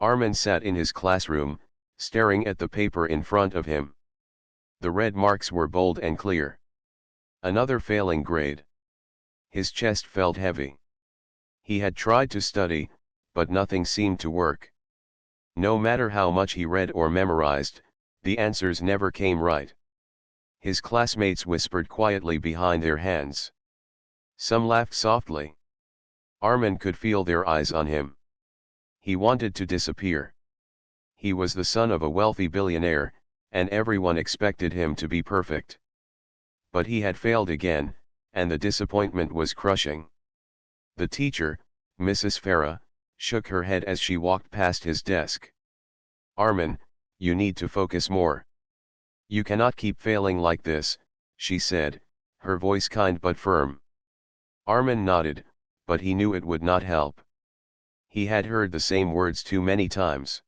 Armin sat in his classroom, staring at the paper in front of him. The red marks were bold and clear. Another failing grade. His chest felt heavy. He had tried to study, but nothing seemed to work. No matter how much he read or memorized, the answers never came right. His classmates whispered quietly behind their hands. Some laughed softly. Armin could feel their eyes on him. He wanted to disappear. He was the son of a wealthy billionaire, and everyone expected him to be perfect. But he had failed again, and the disappointment was crushing. The teacher, Mrs. Farah, shook her head as she walked past his desk. Armin, you need to focus more. You cannot keep failing like this, she said, her voice kind but firm. Armin nodded, but he knew it would not help. He had heard the same words too many times.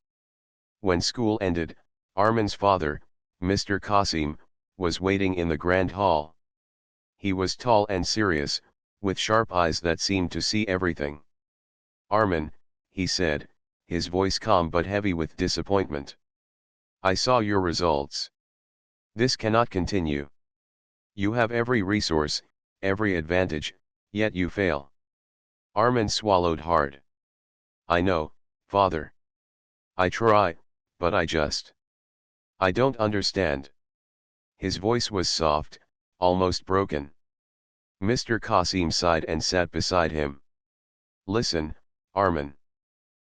When school ended, Armin's father, Mr. Qasim, was waiting in the grand hall. He was tall and serious, with sharp eyes that seemed to see everything. Armin, he said, his voice calm but heavy with disappointment. I saw your results. This cannot continue. You have every resource, every advantage, yet you fail. Armin swallowed hard. I know, father. I try, but I don't understand. His voice was soft, almost broken. Mr. Qasim sighed and sat beside him. Listen, Armin.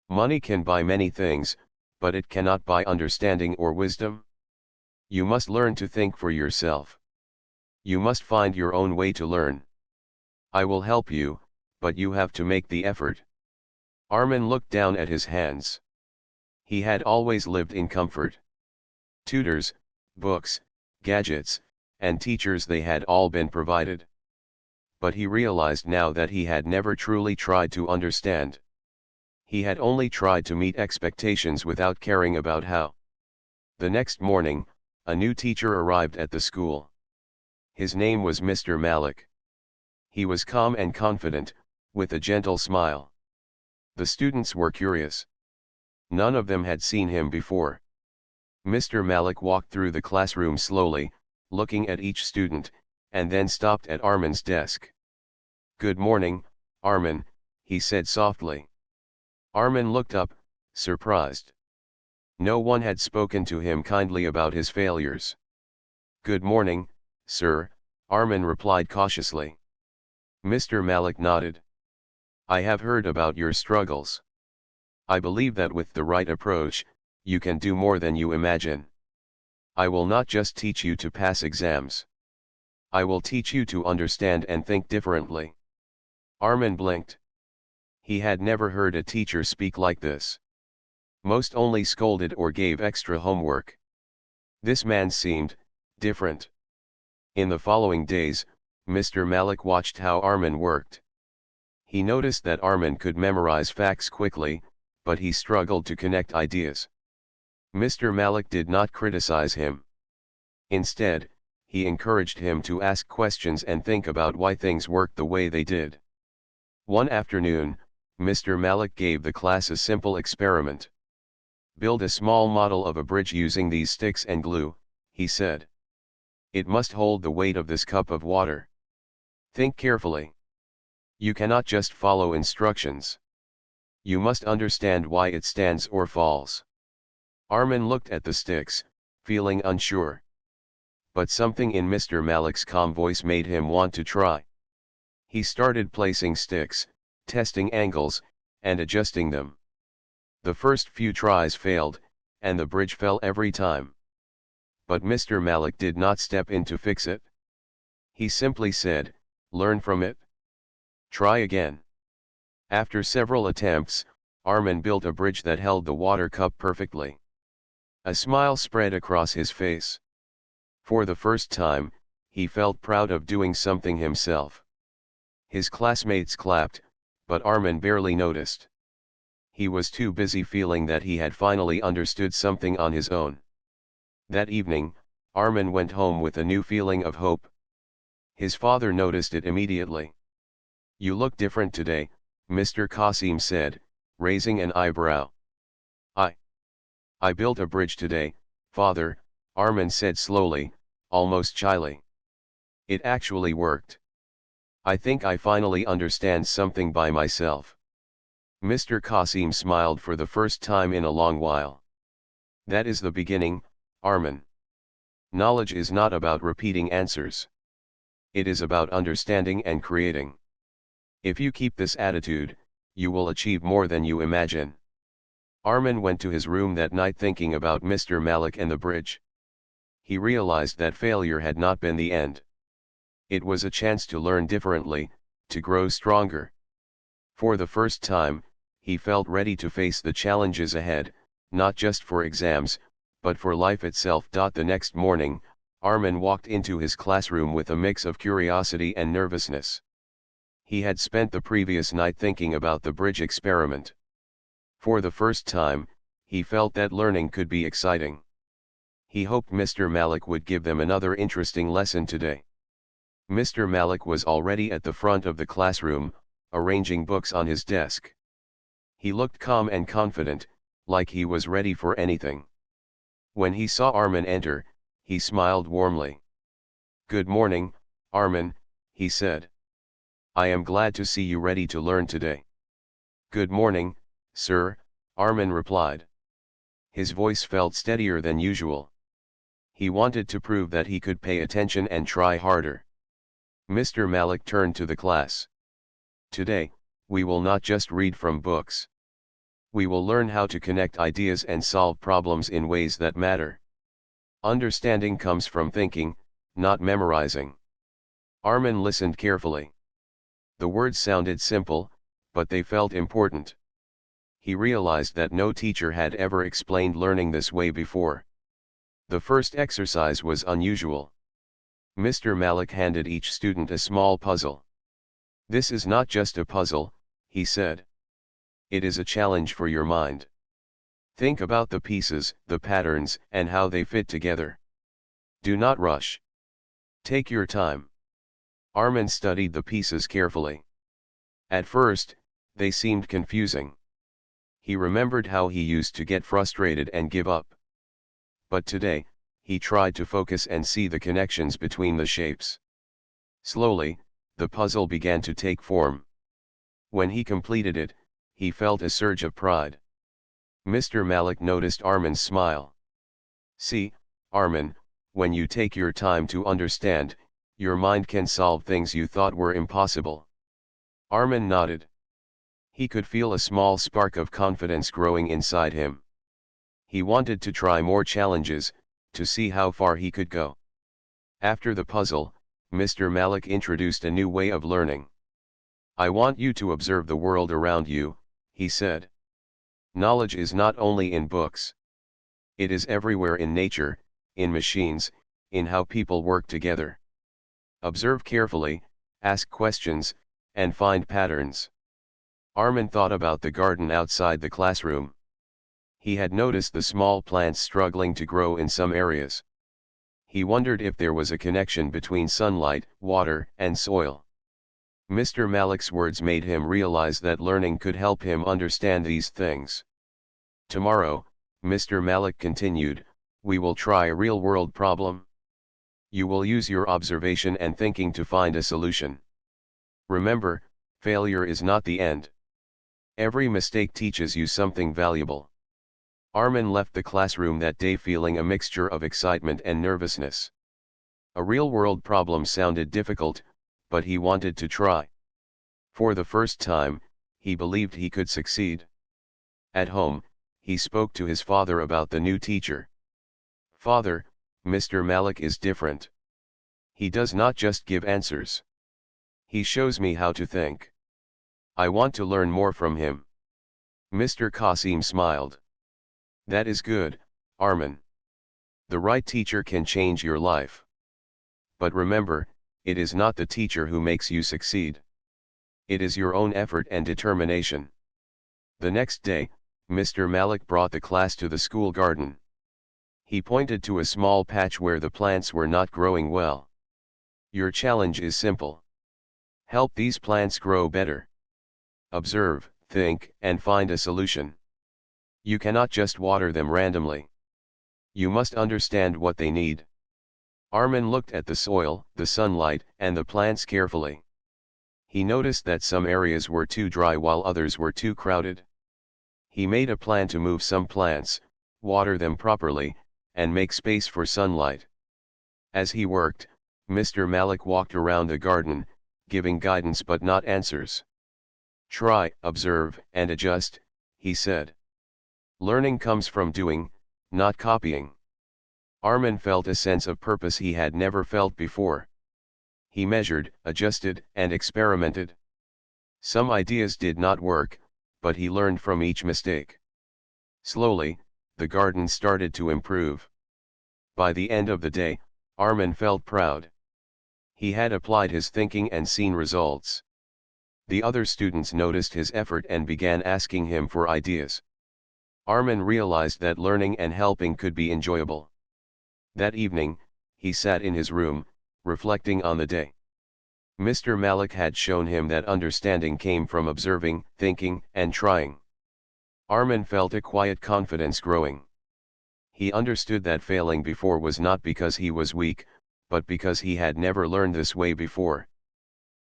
Money can buy many things, but it cannot buy understanding or wisdom. You must learn to think for yourself. You must find your own way to learn. I will help you, but you have to make the effort. Armin looked down at his hands. He had always lived in comfort. Tutors, books, gadgets, and teachers, they had all been provided. But he realized now that he had never truly tried to understand. He had only tried to meet expectations without caring about how. The next morning, a new teacher arrived at the school. His name was Mr. Malik. He was calm and confident, with a gentle smile. The students were curious. None of them had seen him before. Mr. Malik walked through the classroom slowly, looking at each student, and then stopped at Armin's desk. Good morning, Armin, he said softly. Armin looked up, surprised. No one had spoken to him kindly about his failures. Good morning, sir, Armin replied cautiously. Mr. Malik nodded. I have heard about your struggles. I believe that with the right approach, you can do more than you imagine. I will not just teach you to pass exams. I will teach you to understand and think differently. Armin blinked. He had never heard a teacher speak like this. Most only scolded or gave extra homework. This man seemed different. In the following days, Mr. Malik watched how Armin worked. He noticed that Armin could memorize facts quickly, but he struggled to connect ideas. Mr. Malik did not criticize him. Instead, he encouraged him to ask questions and think about why things worked the way they did. One afternoon, Mr. Malik gave the class a simple experiment. Build a small model of a bridge using these sticks and glue, he said. It must hold the weight of this cup of water. Think carefully. You cannot just follow instructions. You must understand why it stands or falls. Armin looked at the sticks, feeling unsure. But something in Mr. Malik's calm voice made him want to try. He started placing sticks, testing angles, and adjusting them. The first few tries failed, and the bridge fell every time. But Mr. Malik did not step in to fix it. He simply said, learn from it. Try again. After several attempts, Armin built a bridge that held the water cup perfectly. A smile spread across his face. For the first time, he felt proud of doing something himself. His classmates clapped, but Armin barely noticed. He was too busy feeling that he had finally understood something on his own. That evening, Armin went home with a new feeling of hope. His father noticed it immediately. You look different today, Mr. Qasim said, raising an eyebrow. I built a bridge today, Father, Armin said slowly, almost shyly. It actually worked. I think I finally understand something by myself. Mr. Qasim smiled for the first time in a long while. That is the beginning, Armin. Knowledge is not about repeating answers. It is about understanding and creating. If you keep this attitude, you will achieve more than you imagine. Armin went to his room that night thinking about Mr. Malik and the bridge. He realized that failure had not been the end. It was a chance to learn differently, to grow stronger. For the first time, he felt ready to face the challenges ahead, not just for exams, but for life itself. The next morning, Armin walked into his classroom with a mix of curiosity and nervousness. He had spent the previous night thinking about the bridge experiment. For the first time, he felt that learning could be exciting. He hoped Mr. Malik would give them another interesting lesson today. Mr. Malik was already at the front of the classroom, arranging books on his desk. He looked calm and confident, like he was ready for anything. When he saw Armin enter, he smiled warmly. "Good morning, Armin," he said. "I am glad to see you ready to learn today." "Good morning, sir," Armin replied. His voice felt steadier than usual. He wanted to prove that he could pay attention and try harder. Mr. Malik turned to the class. "Today, we will not just read from books. We will learn how to connect ideas and solve problems in ways that matter. Understanding comes from thinking, not memorizing." Armin listened carefully. The words sounded simple, but they felt important. He realized that no teacher had ever explained learning this way before. The first exercise was unusual. Mr. Malik handed each student a small puzzle. "This is not just a puzzle," he said. "It is a challenge for your mind. Think about the pieces, the patterns, and how they fit together. Do not rush. Take your time." Armin studied the pieces carefully. At first, they seemed confusing. He remembered how he used to get frustrated and give up. But today, he tried to focus and see the connections between the shapes. Slowly, the puzzle began to take form. When he completed it, he felt a surge of pride. Mr. Malik noticed Armin's smile. "See, Armin, when you take your time to understand, your mind can solve things you thought were impossible." Armin nodded. He could feel a small spark of confidence growing inside him. He wanted to try more challenges, to see how far he could go. After the puzzle, Mr. Malik introduced a new way of learning. "I want you to observe the world around you," he said. "Knowledge is not only in books. It is everywhere in nature, in machines, in how people work together. Observe carefully, ask questions, and find patterns." Armin thought about the garden outside the classroom. He had noticed the small plants struggling to grow in some areas. He wondered if there was a connection between sunlight, water, and soil. Mr. Malik's words made him realize that learning could help him understand these things. "Tomorrow," Mr. Malik continued, "we will try a real-world problem. You will use your observation and thinking to find a solution. Remember, failure is not the end. Every mistake teaches you something valuable." Armin left the classroom that day feeling a mixture of excitement and nervousness. A real-world problem sounded difficult, but he wanted to try. For the first time, he believed he could succeed. At home, he spoke to his father about the new teacher. "Father, Mr. Malik is different. He does not just give answers. He shows me how to think. I want to learn more from him." Mr. Qasim smiled. "That is good, Armin. The right teacher can change your life. But remember, it is not the teacher who makes you succeed. It is your own effort and determination." The next day, Mr. Malik brought the class to the school garden. He pointed to a small patch where the plants were not growing well. "Your challenge is simple. Help these plants grow better. Observe, think, and find a solution. You cannot just water them randomly. You must understand what they need. Armin looked at the soil, the sunlight, and the plants carefully. He noticed that some areas were too dry while others were too crowded. He made a plan to move some plants, water them properly, and make space for sunlight. As he worked, Mr. Malik walked around the garden, giving guidance but not answers. "Try, observe, and adjust," he said. "Learning comes from doing, not copying." Armin felt a sense of purpose he had never felt before. He measured, adjusted, and experimented. Some ideas did not work, but he learned from each mistake. Slowly, the garden started to improve. By the end of the day, Armin felt proud. He had applied his thinking and seen results. The other students noticed his effort and began asking him for ideas. Armin realized that learning and helping could be enjoyable. That evening, he sat in his room, reflecting on the day. Mr. Malik had shown him that understanding came from observing, thinking, and trying. Armin felt a quiet confidence growing. He understood that failing before was not because he was weak, but because he had never learned this way before.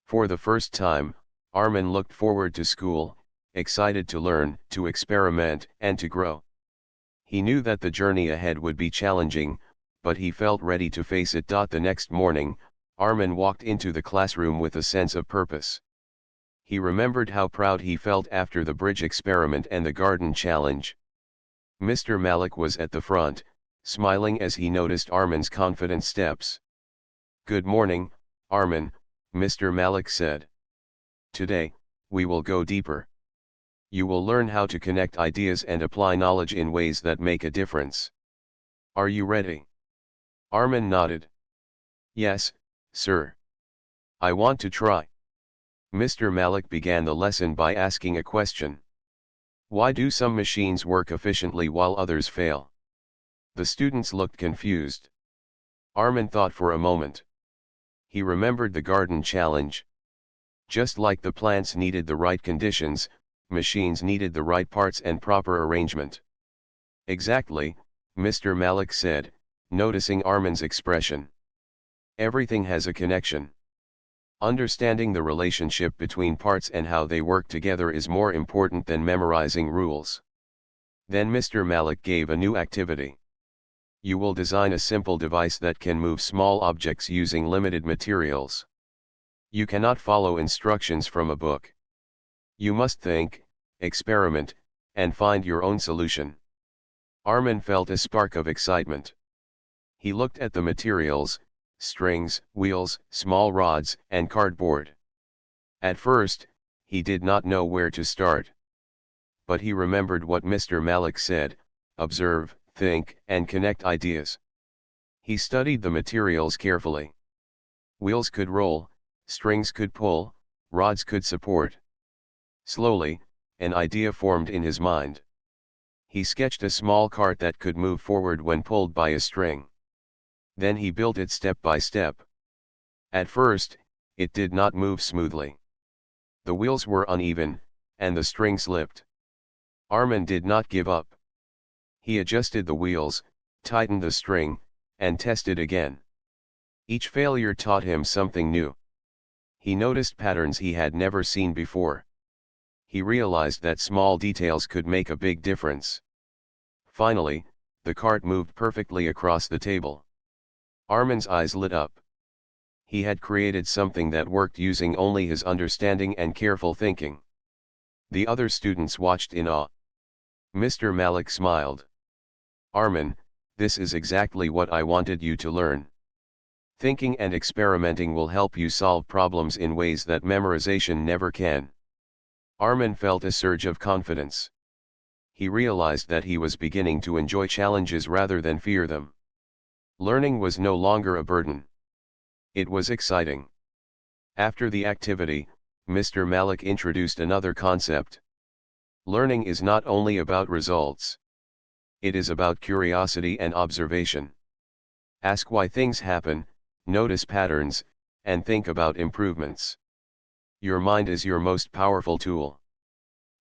For the first time, Armin looked forward to school, excited to learn, to experiment, and to grow. He knew that the journey ahead would be challenging, but he felt ready to face it. The next morning, Armin walked into the classroom with a sense of purpose. He remembered how proud he felt after the bridge experiment and the garden challenge. Mr. Malik was at the front, smiling as he noticed Armin's confident steps. "Good morning, Armin," Mr. Malik said. "Today, we will go deeper. You will learn how to connect ideas and apply knowledge in ways that make a difference. Are you ready?" Armin nodded. "Yes, sir. I want to try." Mr. Malik began the lesson by asking a question. "Why do some machines work efficiently while others fail?" The students looked confused. Armin thought for a moment. He remembered the garden challenge. Just like the plants needed the right conditions, machines needed the right parts and proper arrangement. "Exactly," Mr. Malik said, noticing Armin's expression. "Everything has a connection. Understanding the relationship between parts and how they work together is more important than memorizing rules." Then Mr. Malik gave a new activity. "You will design a simple device that can move small objects using limited materials. You cannot follow instructions from a book. You must think, experiment, and find your own solution." Armin felt a spark of excitement. He looked at the materials: strings, wheels, small rods, and cardboard. At first, he did not know where to start. But he remembered what Mr. Malik said: observe, think, and connect ideas. He studied the materials carefully. Wheels could roll, strings could pull, rods could support. Slowly, an idea formed in his mind. He sketched a small cart that could move forward when pulled by a string. Then he built it step by step. At first, it did not move smoothly. The wheels were uneven, and the string slipped. Armin did not give up. He adjusted the wheels, tightened the string, and tested again. Each failure taught him something new. He noticed patterns he had never seen before. He realized that small details could make a big difference. Finally, the cart moved perfectly across the table. Armin's eyes lit up. He had created something that worked using only his understanding and careful thinking. The other students watched in awe. Mr. Malik smiled. "Armin, this is exactly what I wanted you to learn. Thinking and experimenting will help you solve problems in ways that memorization never can." Armin felt a surge of confidence. He realized that he was beginning to enjoy challenges rather than fear them. Learning was no longer a burden. It was exciting. After the activity, Mr. Malik introduced another concept. Learning is not only about results. It is about curiosity and observation. Ask why things happen, notice patterns, and think about improvements. Your mind is your most powerful tool.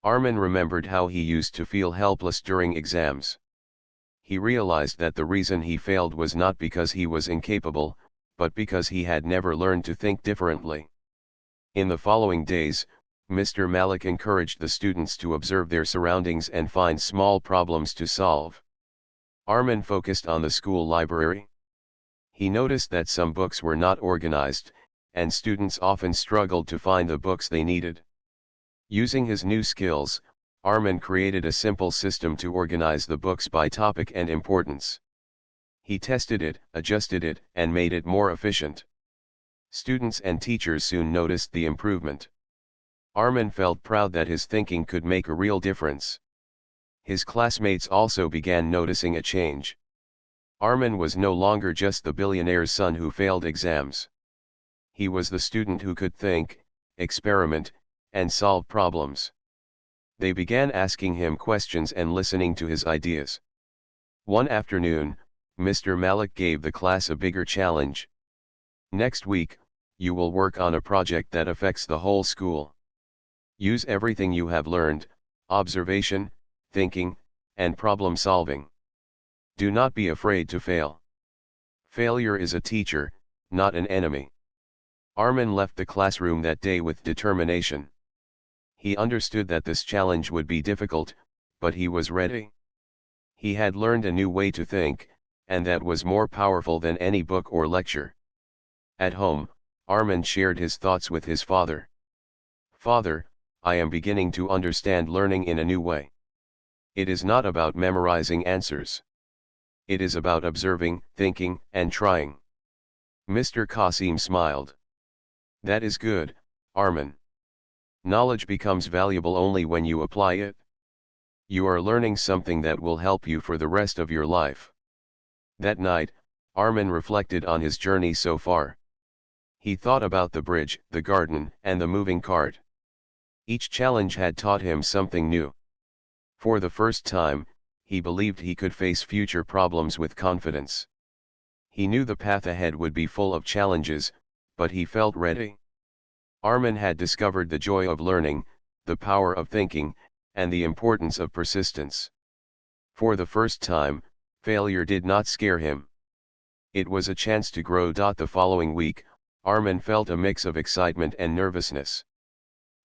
Armin remembered how he used to feel helpless during exams. He realized that the reason he failed was not because he was incapable, but because he had never learned to think differently. In the following days, Mr. Malik encouraged the students to observe their surroundings and find small problems to solve. Armin focused on the school library. He noticed that some books were not organized, and students often struggled to find the books they needed. Using his new skills, Armin created a simple system to organize the books by topic and importance. He tested it, adjusted it, and made it more efficient. Students and teachers soon noticed the improvement. Armin felt proud that his thinking could make a real difference. His classmates also began noticing a change. Armin was no longer just the billionaire's son who failed exams. He was the student who could think, experiment, and solve problems. They began asking him questions and listening to his ideas. One afternoon, Mr. Malik gave the class a bigger challenge. Next week, you will work on a project that affects the whole school. Use everything you have learned, observation, thinking, and problem solving. Do not be afraid to fail. Failure is a teacher, not an enemy. Armin left the classroom that day with determination. He understood that this challenge would be difficult, but he was ready. He had learned a new way to think, and that was more powerful than any book or lecture. At home, Armin shared his thoughts with his father. "Father, I am beginning to understand learning in a new way. It is not about memorizing answers. It is about observing, thinking, and trying." Mr. Qasim smiled. "That is good, Armin. Knowledge becomes valuable only when you apply it. You are learning something that will help you for the rest of your life." That night, Armin reflected on his journey so far. He thought about the bridge, the garden, and the moving cart. Each challenge had taught him something new. For the first time, he believed he could face future problems with confidence. He knew the path ahead would be full of challenges, but he felt ready. Armin had discovered the joy of learning, the power of thinking, and the importance of persistence. For the first time, failure did not scare him. It was a chance to grow. The following week, Armin felt a mix of excitement and nervousness.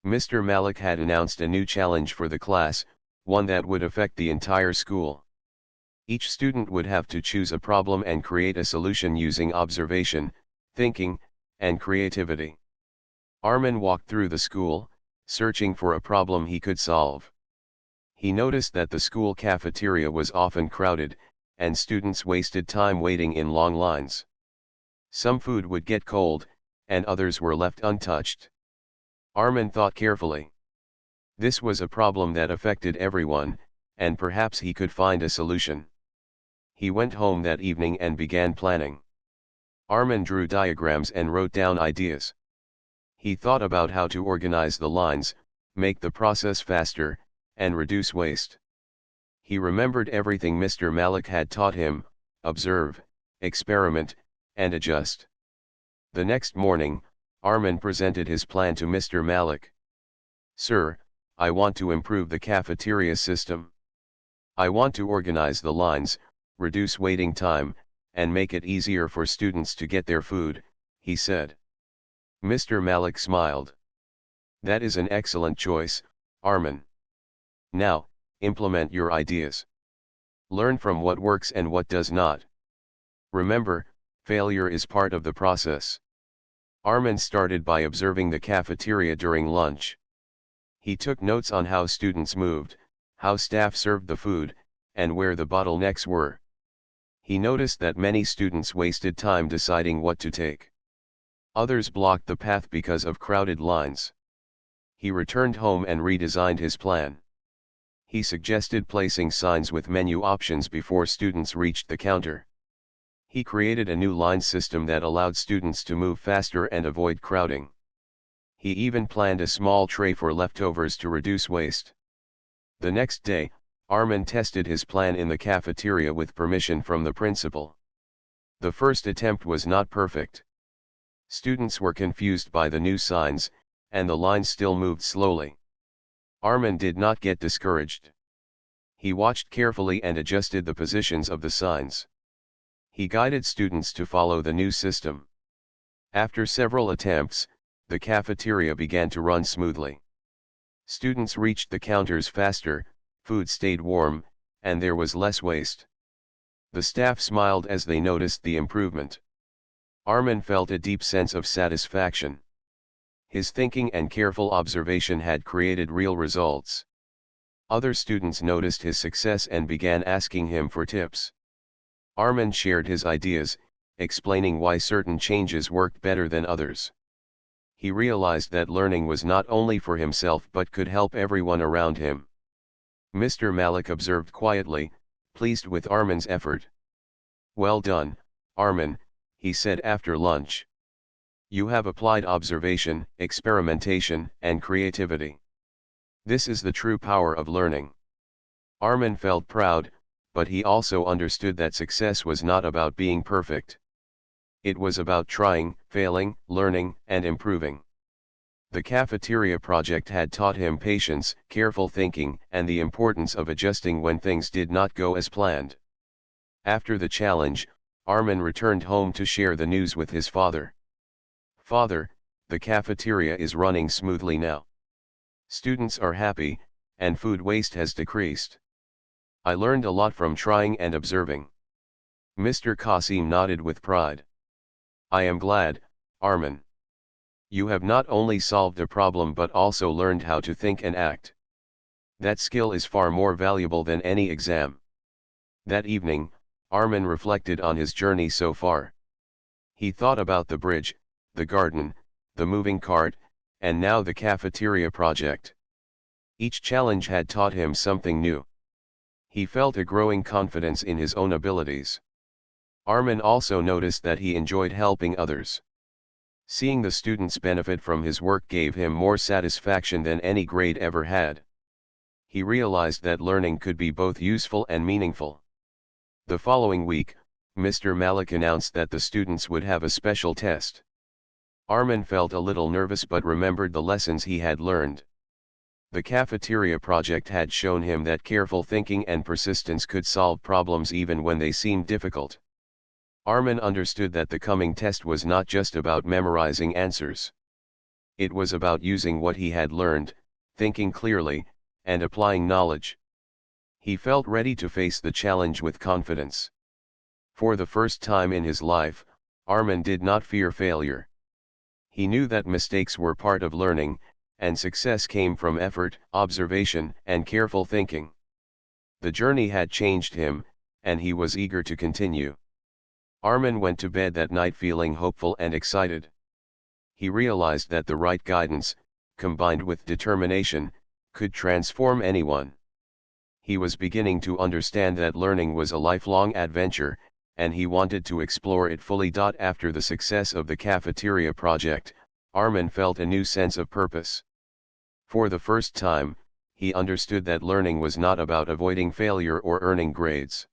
Mr. Malik had announced a new challenge for the class, one that would affect the entire school. Each student would have to choose a problem and create a solution using observation, thinking, and creativity. Armin walked through the school, searching for a problem he could solve. He noticed that the school cafeteria was often crowded, and students wasted time waiting in long lines. Some food would get cold, and others were left untouched. Armin thought carefully. This was a problem that affected everyone, and perhaps he could find a solution. He went home that evening and began planning. Armin drew diagrams and wrote down ideas. He thought about how to organize the lines, make the process faster, and reduce waste. He remembered everything Mr. Malik had taught him: observe, experiment, and adjust. The next morning, Armin presented his plan to Mr. Malik. "Sir, I want to improve the cafeteria system. I want to organize the lines, reduce waiting time, and make it easier for students to get their food," he said. Mr. Malik smiled. "That is an excellent choice, Armin. Now, implement your ideas. Learn from what works and what does not. Remember, failure is part of the process." Armin started by observing the cafeteria during lunch. He took notes on how students moved, how staff served the food, and where the bottlenecks were. He noticed that many students wasted time deciding what to take. Others blocked the path because of crowded lines. He returned home and redesigned his plan. He suggested placing signs with menu options before students reached the counter. He created a new line system that allowed students to move faster and avoid crowding. He even planned a small tray for leftovers to reduce waste. The next day, Armin tested his plan in the cafeteria with permission from the principal. The first attempt was not perfect. Students were confused by the new signs, and the line still moved slowly. Armin did not get discouraged. He watched carefully and adjusted the positions of the signs. He guided students to follow the new system. After several attempts, the cafeteria began to run smoothly. Students reached the counters faster, food stayed warm, and there was less waste. The staff smiled as they noticed the improvement. Armin felt a deep sense of satisfaction. His thinking and careful observation had created real results. Other students noticed his success and began asking him for tips. Armin shared his ideas, explaining why certain changes worked better than others. He realized that learning was not only for himself but could help everyone around him. Mr. Malik observed quietly, pleased with Armin's effort. "Well done, Armin," he said after lunch. "You have applied observation, experimentation, and creativity. This is the true power of learning." Armin felt proud, but he also understood that success was not about being perfect. It was about trying, failing, learning, and improving. The cafeteria project had taught him patience, careful thinking, and the importance of adjusting when things did not go as planned. After the challenge, Armin returned home to share the news with his father. "Father, the cafeteria is running smoothly now. Students are happy, and food waste has decreased. I learned a lot from trying and observing." Mr. Qasim nodded with pride. "I am glad, Armin. You have not only solved a problem but also learned how to think and act. That skill is far more valuable than any exam." That evening, Armin reflected on his journey so far. He thought about the bridge, the garden, the moving cart, and now the cafeteria project. Each challenge had taught him something new. He felt a growing confidence in his own abilities. Armin also noticed that he enjoyed helping others. Seeing the students benefit from his work gave him more satisfaction than any grade ever had. He realized that learning could be both useful and meaningful. The following week, Mr. Malik announced that the students would have a special test. Armin felt a little nervous but remembered the lessons he had learned. The cafeteria project had shown him that careful thinking and persistence could solve problems even when they seemed difficult. Armin understood that the coming test was not just about memorizing answers. It was about using what he had learned, thinking clearly, and applying knowledge. He felt ready to face the challenge with confidence. For the first time in his life, Armin did not fear failure. He knew that mistakes were part of learning, and success came from effort, observation, and careful thinking. The journey had changed him, and he was eager to continue. Armin went to bed that night feeling hopeful and excited. He realized that the right guidance, combined with determination, could transform anyone. He was beginning to understand that learning was a lifelong adventure, and he wanted to explore it fully. After the success of the cafeteria project, Armin felt a new sense of purpose. For the first time, he understood that learning was not about avoiding failure or earning grades.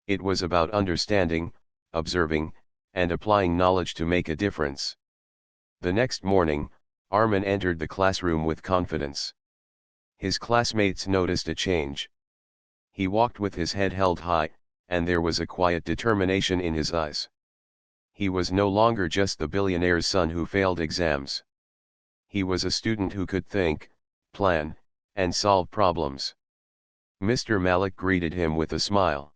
It was about understanding, observing, and applying knowledge to make a difference. The next morning, Armin entered the classroom with confidence. His classmates noticed a change. He walked with his head held high, and there was a quiet determination in his eyes. He was no longer just the billionaire's son who failed exams. He was a student who could think, plan, and solve problems. Mr. Malik greeted him with a smile.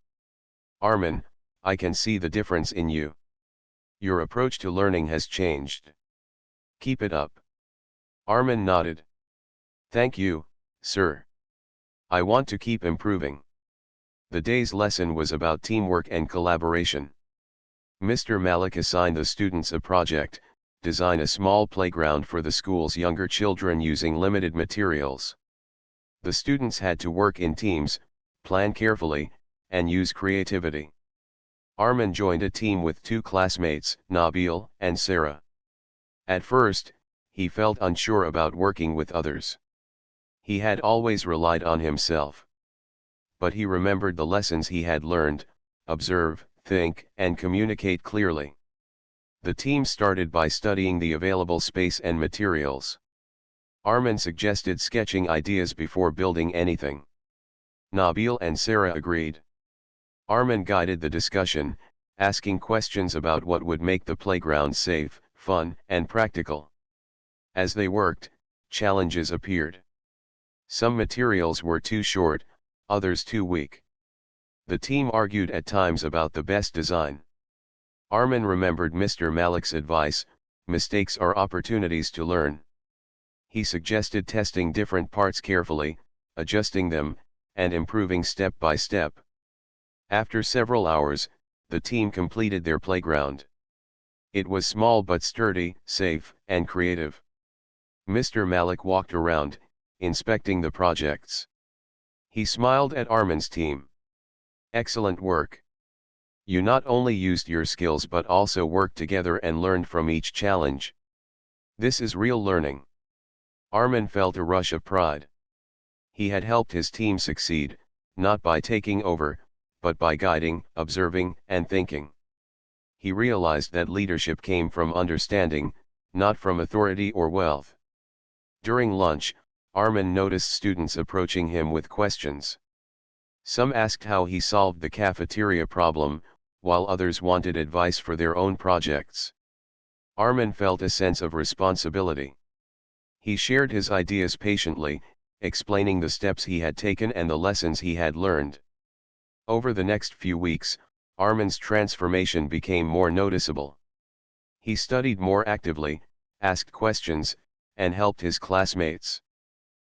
"Armin, I can see the difference in you. Your approach to learning has changed. Keep it up." Armin nodded. "Thank you, sir. I want to keep improving." The day's lesson was about teamwork and collaboration. Mr. Malik assigned the students a project: design a small playground for the school's younger children using limited materials. The students had to work in teams, plan carefully, and use creativity. Armin joined a team with two classmates, Nabil and Sarah. At first, he felt unsure about working with others. He had always relied on himself. But he remembered the lessons he had learned: observe, think, and communicate clearly. The team started by studying the available space and materials. Armin suggested sketching ideas before building anything. Nabil and Sarah agreed. Armin guided the discussion, asking questions about what would make the playground safe, fun, and practical. As they worked, challenges appeared. Some materials were too short, others too weak. The team argued at times about the best design. Armin remembered Mr. Malik's advice: mistakes are opportunities to learn. He suggested testing different parts carefully, adjusting them, and improving step by step. After several hours, the team completed their playground. It was small but sturdy, safe, and creative. Mr. Malik walked around, inspecting the projects. He smiled at Armin's team. Excellent work. You not only used your skills but also worked together and learned from each challenge. This is real learning. Armin felt a rush of pride. He had helped his team succeed, not by taking over, but by guiding, observing, and thinking. He realized that leadership came from understanding, not from authority or wealth. During lunch, Armin noticed students approaching him with questions. Some asked how he solved the cafeteria problem, while others wanted advice for their own projects. Armin felt a sense of responsibility. He shared his ideas patiently, explaining the steps he had taken and the lessons he had learned. Over the next few weeks, Armin's transformation became more noticeable. He studied more actively, asked questions, and helped his classmates.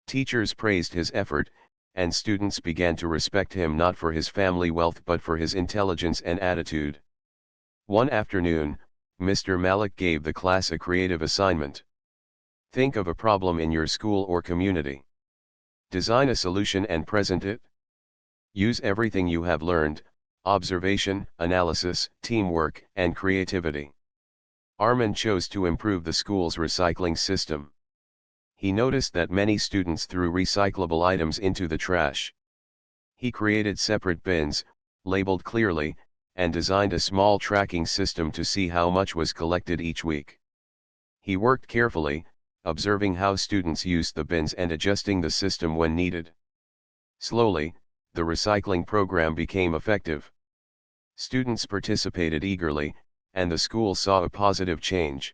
Teachers praised his effort, and students began to respect him not for his family wealth but for his intelligence and attitude. One afternoon, Mr. Malik gave the class a creative assignment. Think of a problem in your school or community. Design a solution and present it. Use everything you have learned: observation, analysis, teamwork, and creativity. Armin chose to improve the school's recycling system. He noticed that many students threw recyclable items into the trash. He created separate bins, labeled clearly, and designed a small tracking system to see how much was collected each week. He worked carefully, observing how students used the bins and adjusting the system when needed. Slowly, the recycling program became effective. Students participated eagerly, and the school saw a positive change.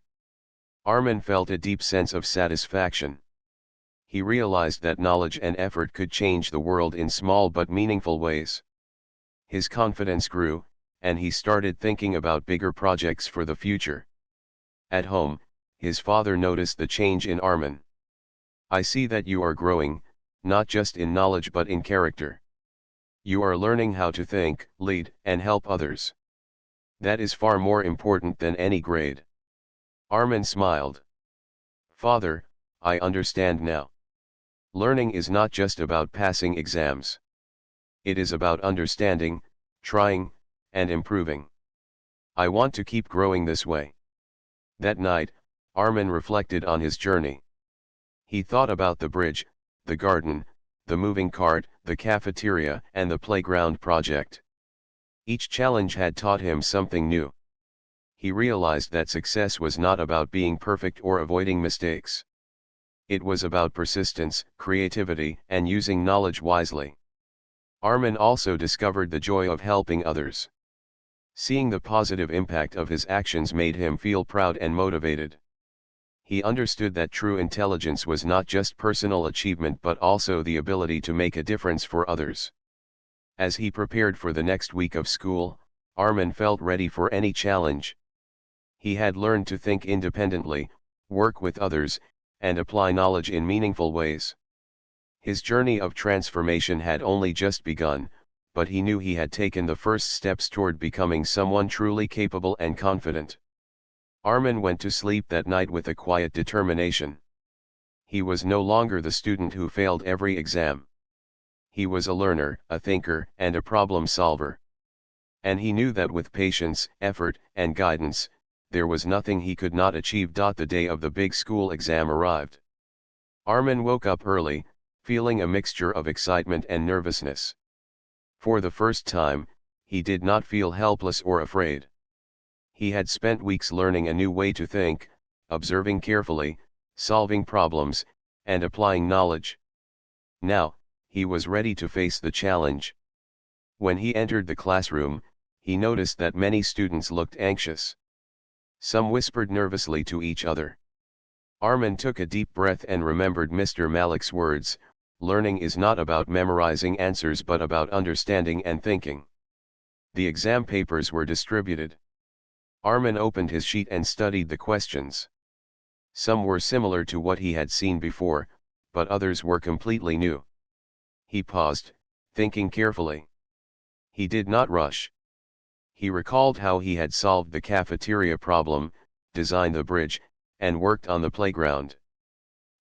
Armin felt a deep sense of satisfaction. He realized that knowledge and effort could change the world in small but meaningful ways. His confidence grew, and he started thinking about bigger projects for the future. At home, his father noticed the change in Armin. "I see that you are growing, not just in knowledge but in character. You are learning how to think, lead, and help others. That is far more important than any grade." Armin smiled. "Father, I understand now. Learning is not just about passing exams. It is about understanding, trying, and improving. I want to keep growing this way." That night, Armin reflected on his journey. He thought about the bridge, the garden, the moving cart, the cafeteria, and the playground project. Each challenge had taught him something new. He realized that success was not about being perfect or avoiding mistakes. It was about persistence, creativity, and using knowledge wisely. Armin also discovered the joy of helping others. Seeing the positive impact of his actions made him feel proud and motivated. He understood that true intelligence was not just personal achievement but also the ability to make a difference for others. As he prepared for the next week of school, Armin felt ready for any challenge. He had learned to think independently, work with others, and apply knowledge in meaningful ways. His journey of transformation had only just begun, but he knew he had taken the first steps toward becoming someone truly capable and confident. Armin went to sleep that night with a quiet determination. He was no longer the student who failed every exam. He was a learner, a thinker, and a problem solver. And he knew that with patience, effort, and guidance, there was nothing he could not achieve. The day of the big school exam arrived. Armin woke up early, feeling a mixture of excitement and nervousness. For the first time, he did not feel helpless or afraid. He had spent weeks learning a new way to think, observing carefully, solving problems, and applying knowledge. Now, he was ready to face the challenge. When he entered the classroom, he noticed that many students looked anxious. Some whispered nervously to each other. Armin took a deep breath and remembered Mr. Malik's words, "Learning is not about memorizing answers but about understanding and thinking." The exam papers were distributed. Armin opened his sheet and studied the questions. Some were similar to what he had seen before, but others were completely new. He paused, thinking carefully. He did not rush. He recalled how he had solved the cafeteria problem, designed the bridge, and worked on the playground.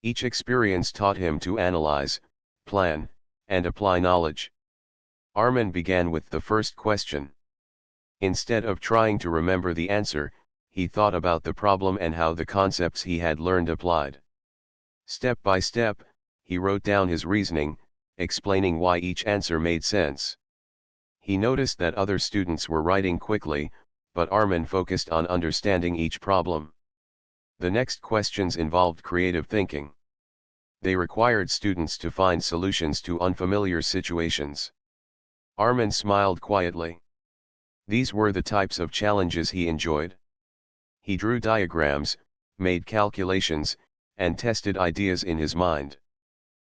Each experience taught him to analyze, plan, and apply knowledge. Armin began with the first question. Instead of trying to remember the answer, he thought about the problem and how the concepts he had learned applied. Step by step, he wrote down his reasoning, explaining why each answer made sense. He noticed that other students were writing quickly, but Armin focused on understanding each problem. The next questions involved creative thinking. They required students to find solutions to unfamiliar situations. Armin smiled quietly. These were the types of challenges he enjoyed. He drew diagrams, made calculations, and tested ideas in his mind.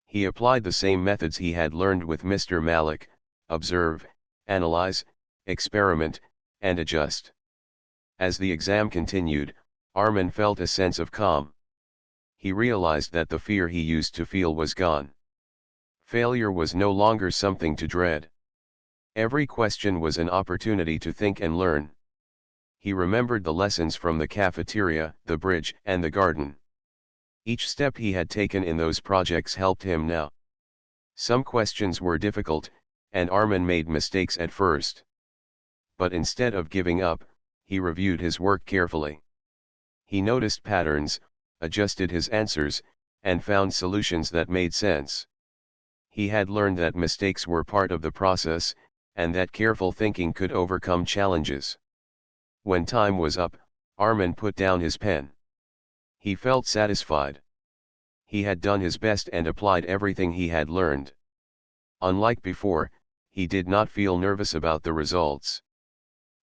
He applied the same methods he had learned with Mr. Malik: observe, analyze, experiment, and adjust. As the exam continued, Armin felt a sense of calm. He realized that the fear he used to feel was gone. Failure was no longer something to dread. Every question was an opportunity to think and learn. He remembered the lessons from the cafeteria, the bridge, and the garden. Each step he had taken in those projects helped him now. Some questions were difficult, and Armin made mistakes at first. But instead of giving up, he reviewed his work carefully. He noticed patterns, adjusted his answers, and found solutions that made sense. He had learned that mistakes were part of the process, and that careful thinking could overcome challenges. When time was up, Armin put down his pen. He felt satisfied. He had done his best and applied everything he had learned. Unlike before, he did not feel nervous about the results.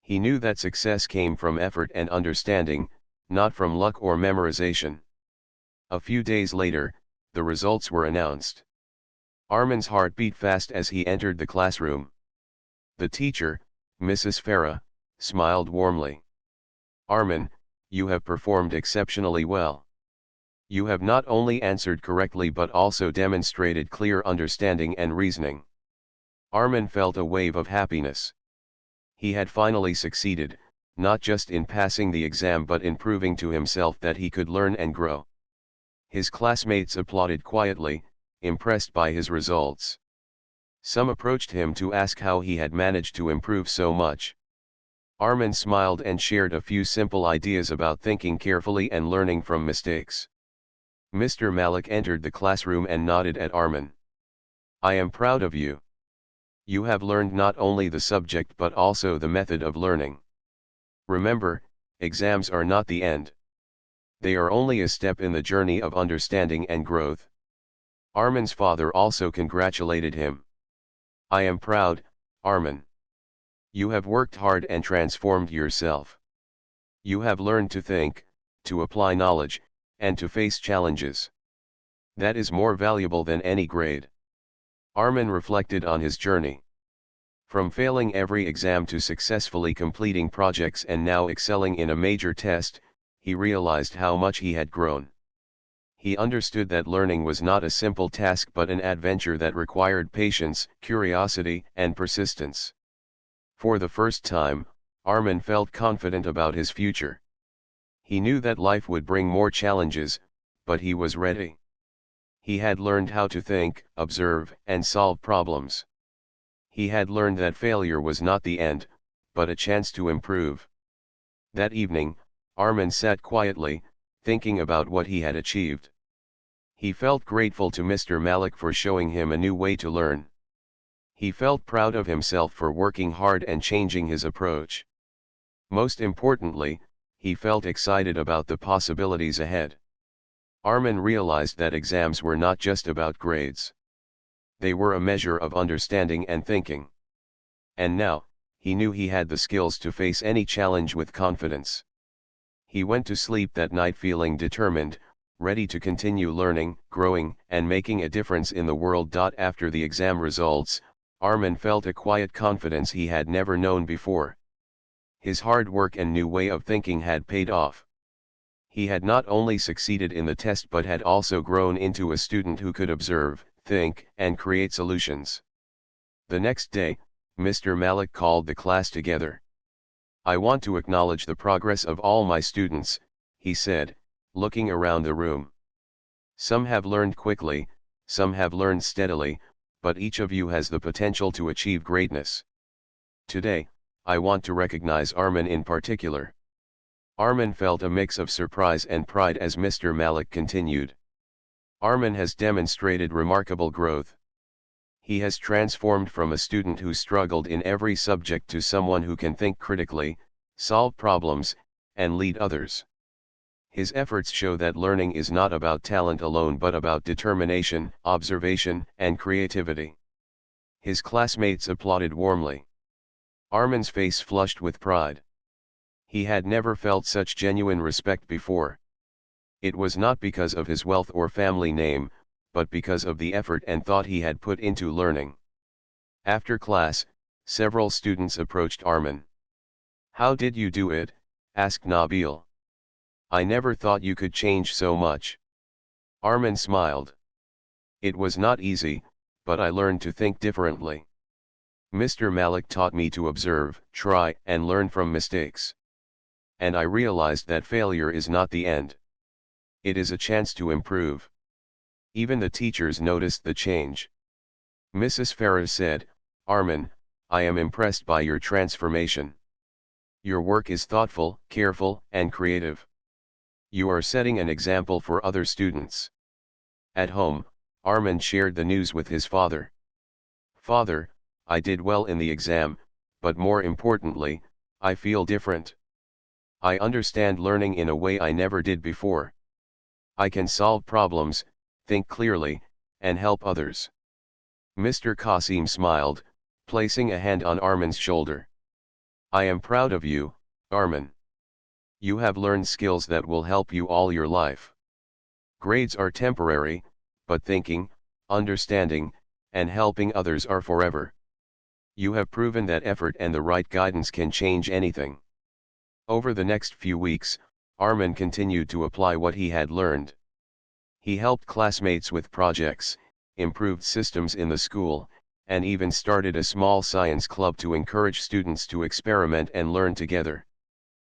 He knew that success came from effort and understanding, not from luck or memorization. A few days later, the results were announced. Armin's heart beat fast as he entered the classroom. The teacher, Mrs. Farah, smiled warmly. "Armin, you have performed exceptionally well. You have not only answered correctly but also demonstrated clear understanding and reasoning." Armin felt a wave of happiness. He had finally succeeded, not just in passing the exam but in proving to himself that he could learn and grow. His classmates applauded quietly, impressed by his results. Some approached him to ask how he had managed to improve so much. Armin smiled and shared a few simple ideas about thinking carefully and learning from mistakes. Mr. Malik entered the classroom and nodded at Armin. "I am proud of you. You have learned not only the subject but also the method of learning. Remember, exams are not the end. They are only a step in the journey of understanding and growth." Armin's father also congratulated him. "I am proud, Armin. You have worked hard and transformed yourself. You have learned to think, to apply knowledge, and to face challenges. That is more valuable than any grade." Armin reflected on his journey. From failing every exam to successfully completing projects and now excelling in a major test, he realized how much he had grown. He understood that learning was not a simple task but an adventure that required patience, curiosity, and persistence. For the first time, Armin felt confident about his future. He knew that life would bring more challenges, but he was ready. He had learned how to think, observe, and solve problems. He had learned that failure was not the end, but a chance to improve. That evening, Armin sat quietly, thinking about what he had achieved. He felt grateful to Mr. Malik for showing him a new way to learn. He felt proud of himself for working hard and changing his approach. Most importantly, he felt excited about the possibilities ahead. Armin realized that exams were not just about grades. They were a measure of understanding and thinking. And now, he knew he had the skills to face any challenge with confidence. He went to sleep that night feeling determined, ready to continue learning, growing, and making a difference in the world. After the exam results, Armin felt a quiet confidence he had never known before. His hard work and new way of thinking had paid off. He had not only succeeded in the test but had also grown into a student who could observe, think, and create solutions. The next day, Mr. Malik called the class together. "I want to acknowledge the progress of all my students," he said, looking around the room. "Some have learned quickly, some have learned steadily, but each of you has the potential to achieve greatness. Today, I want to recognize Armin in particular." Armin felt a mix of surprise and pride as Mr. Malik continued. "Armin has demonstrated remarkable growth. He has transformed from a student who struggled in every subject to someone who can think critically, solve problems, and lead others. His efforts show that learning is not about talent alone but about determination, observation, and creativity." His classmates applauded warmly. Armin's face flushed with pride. He had never felt such genuine respect before. It was not because of his wealth or family name, but because of the effort and thought he had put into learning. After class, several students approached Armin. "How did you do it?" asked Nabil. "I never thought you could change so much." Armin smiled. "It was not easy, but I learned to think differently. Mr. Malik taught me to observe, try, and learn from mistakes. And I realized that failure is not the end. It is a chance to improve." Even the teachers noticed the change. Mrs. Farah said, "Armin, I am impressed by your transformation. Your work is thoughtful, careful, and creative. You are setting an example for other students." At home, Armin shared the news with his father. "Father, I did well in the exam, but more importantly, I feel different. I understand learning in a way I never did before. I can solve problems, think clearly, and help others." Mr. Qasim smiled, placing a hand on Armin's shoulder. "I am proud of you, Armin. You have learned skills that will help you all your life. Grades are temporary, but thinking, understanding, and helping others are forever. You have proven that effort and the right guidance can change anything." Over the next few weeks, Armin continued to apply what he had learned. He helped classmates with projects, improved systems in the school, and even started a small science club to encourage students to experiment and learn together.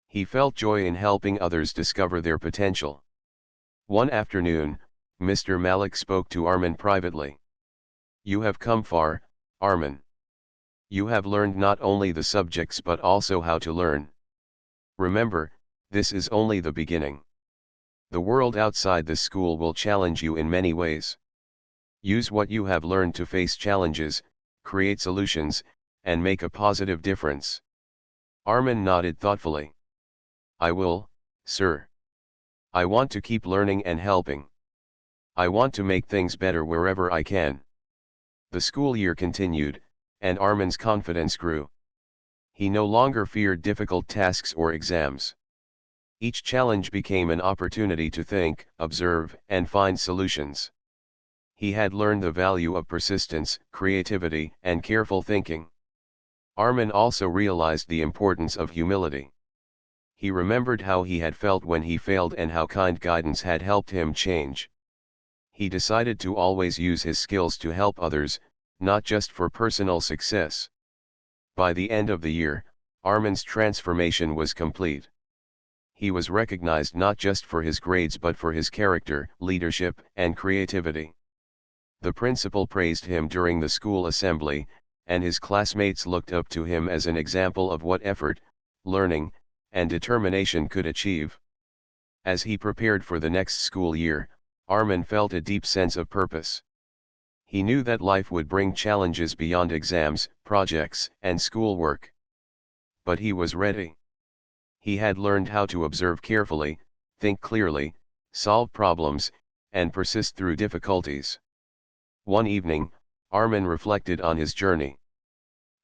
He felt joy in helping others discover their potential. One afternoon, Mr. Malik spoke to Armin privately. "You have come far, Armin. You have learned not only the subjects but also how to learn. Remember, this is only the beginning. The world outside this school will challenge you in many ways. Use what you have learned to face challenges, create solutions, and make a positive difference." Armin nodded thoughtfully. "I will, sir. I want to keep learning and helping. I want to make things better wherever I can." The school year continued, and Armin's confidence grew. He no longer feared difficult tasks or exams. Each challenge became an opportunity to think, observe, and find solutions. He had learned the value of persistence, creativity, and careful thinking. Armin also realized the importance of humility. He remembered how he had felt when he failed and how kind guidance had helped him change. He decided to always use his skills to help others, not just for personal success. By the end of the year, Armin's transformation was complete. He was recognized not just for his grades but for his character, leadership, and creativity. The principal praised him during the school assembly, and his classmates looked up to him as an example of what effort, learning, and determination could achieve. As he prepared for the next school year, Armin felt a deep sense of purpose. He knew that life would bring challenges beyond exams, projects, and schoolwork. But he was ready. He had learned how to observe carefully, think clearly, solve problems, and persist through difficulties. One evening, Armin reflected on his journey.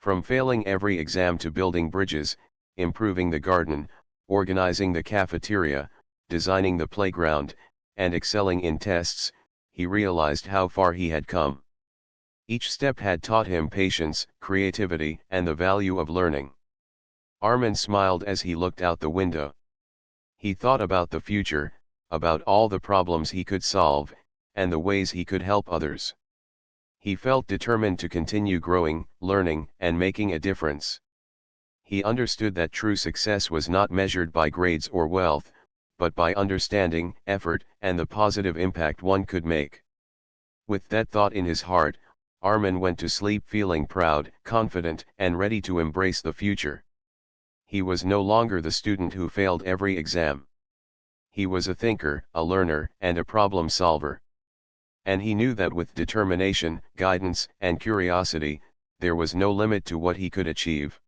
From failing every exam to building bridges, improving the garden, organizing the cafeteria, designing the playground, and excelling in tests, he realized how far he had come. Each step had taught him patience, creativity, and the value of learning. Armin smiled as he looked out the window. He thought about the future, about all the problems he could solve, and the ways he could help others. He felt determined to continue growing, learning, and making a difference. He understood that true success was not measured by grades or wealth, but by understanding, effort, and the positive impact one could make. With that thought in his heart, Armin went to sleep feeling proud, confident, and ready to embrace the future. He was no longer the student who failed every exam. He was a thinker, a learner, and a problem solver. And he knew that with determination, guidance, and curiosity, there was no limit to what he could achieve.